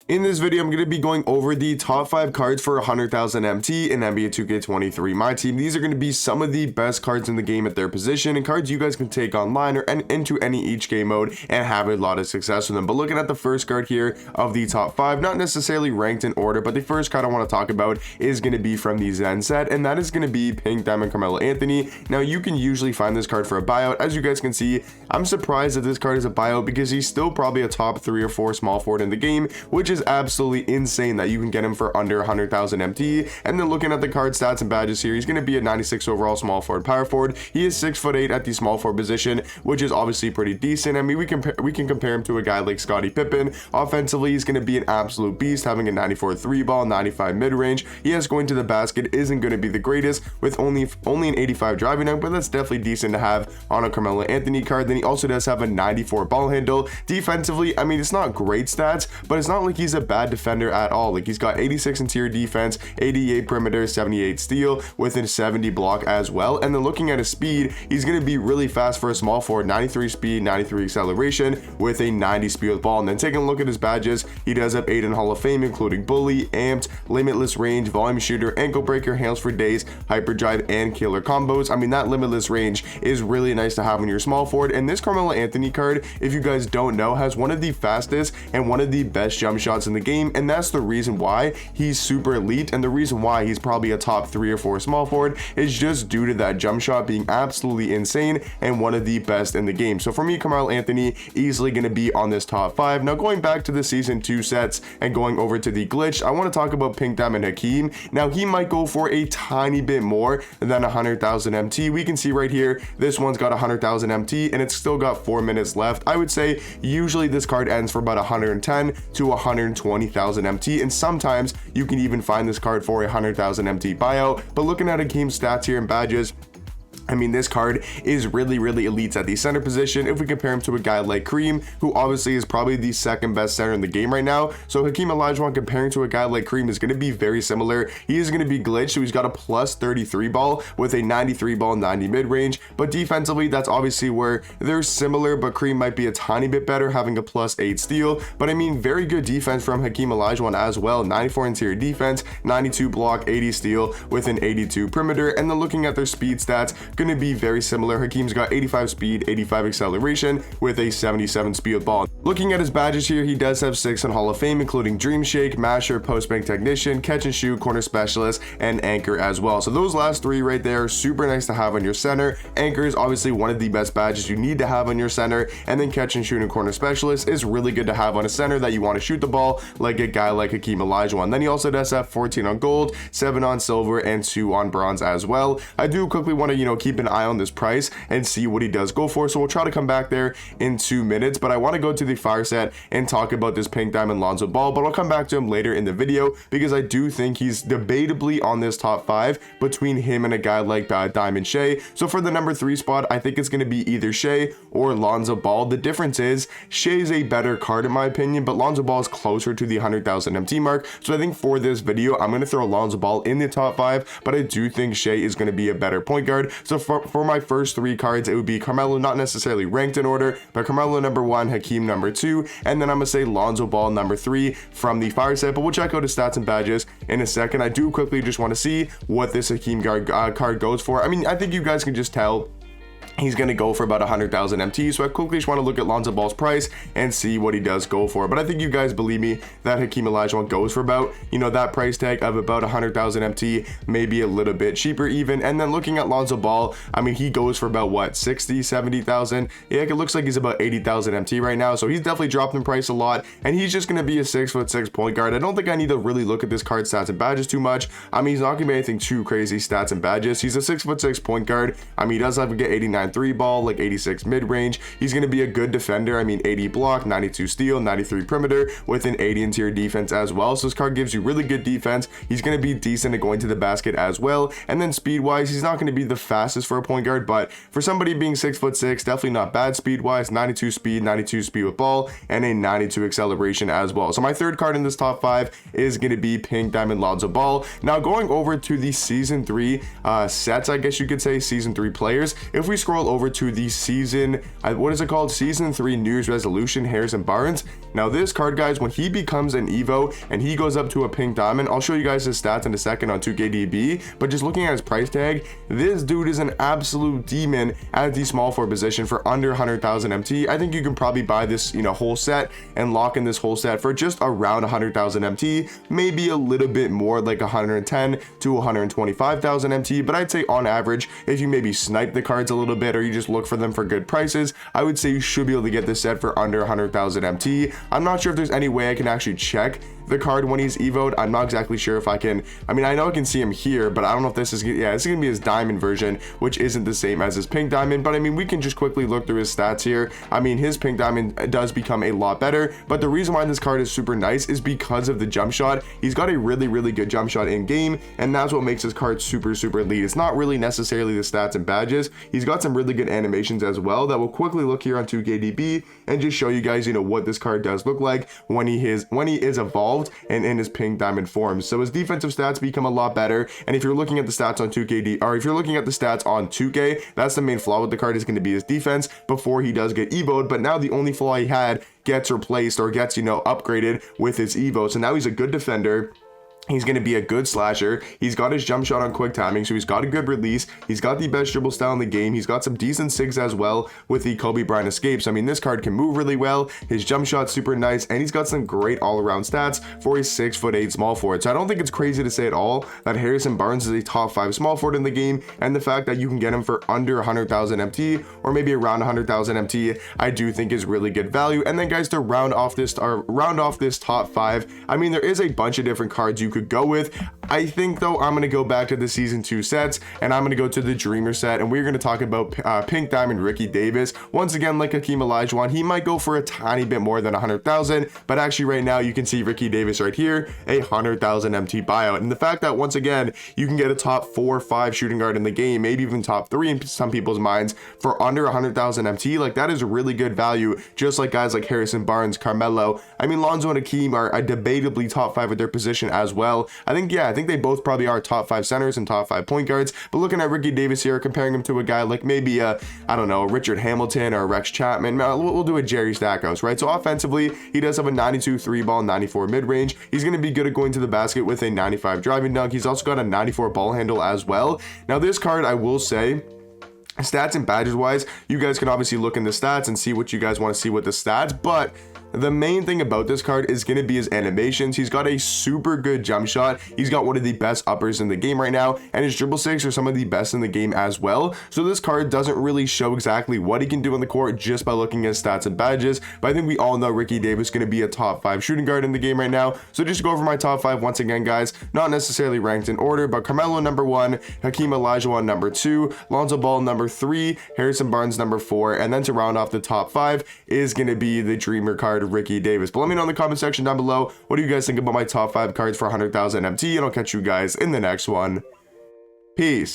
In this video, I'm going to be going over the top 5 cards for 100,000 MT in NBA 2K23 My Team. These are going to be some of the best cards in the game at their position and cards you guys can take online or into any each game mode and have a lot of success with them. But looking at the first card here of the top 5, not necessarily ranked in order, but the first card I want to talk about is going to be from the Zen set, and that is going to be Pink Diamond Carmelo Anthony. Now, you can usually find this card for a buyout. As you guys can see, I'm surprised that this card is a buyout because he's still probably a top 3 or 4 small forward in the game, which is absolutely insane that you can get him for under 100,000 MT. And then looking at the card stats and badges here, he's going to be a 96 overall small forward, power forward. He is 6'8" at the small forward position, which is obviously pretty decent. I mean, we can compare him to a guy like Scottie Pippen. Offensively, he's going to be an absolute beast, having a 94 3 ball, 95 mid-range. Yes, going to the basket isn't going to be the greatest with only an 85 driving dunk, but that's definitely decent to have on a Carmelo Anthony card. Then he also does have a 94 ball handle. Defensively, I mean, it's not great stats, but it's not like he's a bad defender at all. Like, he's got 86 interior defense, 88 perimeter, 78 steal with a 70 block as well. And then looking at his speed, he's going to be really fast for a small forward, 93 speed, 93 acceleration with a 90 speed with ball. And then taking a look at his badges, he does have 8 in Hall of Fame, including bully, amped, limitless range, volume shooter, ankle breaker, hands for days, hyperdrive, and killer combos. I mean, that limitless range is really nice to have when you're small forward. And this Carmelo Anthony card, if you guys don't know, has one of the fastest and one of the best jump shots in the game, and that's the reason why he's super elite, and the reason why he's probably a top 3 or 4 small forward is just due to that jump shot being absolutely insane and one of the best in the game. So for me, Carmelo Anthony easily going to be on this top 5. Now, going back to the season 2 sets and going over to the glitch, I want to talk about Pink Diamond Hakeem. Now, he might go for a tiny bit more than 100,000 MT. We can see right here, this one's got 100,000 MT and it's still got 4 minutes left. I would say usually this card ends for about 110 to 120,000 MT, and sometimes you can even find this card for a 100,000 MT buyout. But looking at Hakeem's stats here and badges, I mean, this card is really elite at the center position if we compare him to a guy like Kareem, who obviously is probably the second best center in the game right now. So Hakeem Olajuwon comparing to a guy like Kareem is going to be very similar. He is going to be glitched, so he's got a plus 33 ball with a 93 ball, 90 mid-range. But defensively, that's obviously where they're similar, but Kareem might be a tiny bit better, having a plus 8 steal. But I mean, very good defense from Hakeem Olajuwon as well. 94 interior defense, 92 block, 80 steal with an 82 perimeter. And then looking at their speed stats, going to be very similar. Hakeem's got 85 speed, 85 acceleration with a 77 speed with ball. Looking at his badges here, he does have 6 in Hall of Fame, including Dream Shake, Masher, Post Bank Technician, Catch and Shoot, Corner Specialist, and Anchor as well. So those last 3 right there are super nice to have on your center. Anchor is obviously one of the best badges you need to have on your center, and then Catch and Shoot and Corner Specialist is really good to have on a center that you want to shoot the ball like a guy like Hakeem Olajuwon. Then he also does have 14 on gold, 7 on silver, and 2 on bronze as well. I do quickly want to, keep an eye on this price and see what he does go for, so we'll try to come back there in 2 minutes. But I want to go to the fire set and talk about this Pink Diamond Lonzo Ball, but I'll come back to him later in the video because I do think he's debatably on this top 5 between him and a guy like Diamond Shea. So for the number 3 spot, I think it's going to be either Shea or Lonzo Ball. The difference is Shea is a better card in my opinion, but Lonzo Ball is closer to the 100,000 MT mark. So I think for this video, I'm going to throw Lonzo Ball in the top 5, but I do think Shea is going to be a better point guard. So for my first 3 cards, it would be Carmelo, not necessarily ranked in order, but Carmelo number 1, Hakeem number 2, and then I'm gonna say Lonzo Ball number 3 from the fire set. But we'll check out his stats and badges in a second. I do quickly just want to see what this Hakeem card goes for. I mean, I think you guys can just tell he's going to go for about 100,000 MT, so I quickly just want to look at Lonzo Ball's price and see what he does go for. But I think you guys believe me that Hakeem Olajuwon goes for about, that price tag of about 100,000 MT, maybe a little bit cheaper even. And then looking at Lonzo Ball, I mean, he goes for about what, 60, 70,000? Yeah, it looks like he's about 80,000 MT right now, so he's definitely dropped in price a lot, and he's just going to be a 6'6" point guard. I don't think I need to really look at this card stats and badges too much. I mean, he's not going to be anything too crazy stats and badges. He's a 6'6" point guard. I mean, he does have to get 89 3 ball, like 86 mid-range. He's going to be a good defender. I mean, 80 block, 92 steal, 93 perimeter with an 80 interior defense as well. So this card gives you really good defense. He's going to be decent at going to the basket as well. And then speed-wise, he's not going to be the fastest for a point guard, but for somebody being 6'6", definitely not bad speed-wise. 92 speed with ball, and a 92 acceleration as well. So my third card in this top 5 is going to be Pink Diamond Lonzo Ball. Now going over to the season 3 sets, I guess you could say season 3 players. If we scroll scroll over to the season, what is it called? Season 3 New Year's Resolution, Harrison Barnes. Now this card, guys, when he becomes an Evo and he goes up to a pink diamond, I'll show you guys his stats in a second on 2KDB, but just looking at his price tag, this dude is an absolute demon at the small forward position for under 100,000 MT. I think you can probably buy this, whole set and lock in this whole set for just around 100,000 MT, maybe a little bit more, like 110 to 125,000 MT, but I'd say on average, if you maybe snipe the cards a little bit or you just look for them for good prices, I would say you should be able to get this set for under 100,000 MT. I'm not sure if there's any way I can actually check the card when he's evoed. I'm not exactly sure if I can. I mean, I know I can see him here, but I don't know if this is, yeah, this is gonna be his diamond version, which isn't the same as his pink diamond. But I mean, we can just quickly look through his stats here. I mean, his pink diamond does become a lot better, but the reason why this card is super nice is because of the jump shot. He's got a really good jump shot in game, and that's what makes his card super elite. It's not really necessarily the stats and badges. He's got some really good animations as well that we'll quickly look here on 2KDB and just show you guys, what this card does look like when he is evolved and in his pink diamond form. So his defensive stats become a lot better, and if you're looking at the stats on 2KD, or if you're looking at the stats on 2K, that's the main flaw with the card, is going to be his defense before he does get evoed. But now the only flaw he had gets replaced or gets upgraded with his evo, so now he's a good defender. He's going to be a good slasher. He's got his jump shot on quick timing, so he's got a good release. He's got the best dribble style in the game. He's got some decent sigs as well with the Kobe Bryant escapes. I mean, this card can move really well. His jump shot's super nice, and he's got some great all-around stats for a 6'8" small forward. So I don't think it's crazy to say at all that Harrison Barnes is a top 5 small forward in the game, and the fact that you can get him for under 100,000 MT or maybe around 100,000 MT, I do think is really good value. And then, guys, to round off this top 5, I mean, there is a bunch of different cards you could go with. I think, though, I'm going to go back to the season 2 sets, and I'm going to go to the Dreamer set, and we're going to talk about pink diamond Ricky Davis. Once again, like Hakeem Olajuwon, he might go for a tiny bit more than 100,000, but actually right now you can see Ricky Davis right here, a 100,000 MT buyout. And the fact that, once again, you can get a top 4 or 5 shooting guard in the game, maybe even top 3 in some people's minds, for under 100,000 MT, like, that is really good value, just like guys like Harrison Barnes, Carmelo. I mean, Lonzo and Hakeem are debatably top 5 at their position as well. I think they both probably are top 5 centers and top 5 point guards, but looking at Ricky Davis here, comparing him to a guy like maybe I don't know, Richard Hamilton or Rex Chapman, we'll do a Jerry Stackhouse, right? So offensively, he does have a 92 3 ball, 94 mid-range. He's going to be good at going to the basket with a 95 driving dunk. He's also got a 94 ball handle as well. Now this card, I will say, stats and badges wise, you guys can obviously look in the stats and see what you guys want to see with the stats, but the main thing about this card is going to be his animations. He's got a super good jump shot. He's got one of the best uppers in the game right now, and his dribble sticks are some of the best in the game as well. So this card doesn't really show exactly what he can do on the court just by looking at stats and badges, but I think we all know Ricky Davis is going to be a top 5 shooting guard in the game right now. So just to go over my top 5 once again, guys, not necessarily ranked in order, but Carmelo number 1, Hakeem Olajuwon number 2, Lonzo Ball number 3, Harrison Barnes number 4, and then to round off the top 5 is going to be the Dreamer card, Ricky Davis. But let me know in the comment section down below, what do you guys think about my top 5 cards for 100,000 MT, and I'll catch you guys in the next one. Peace.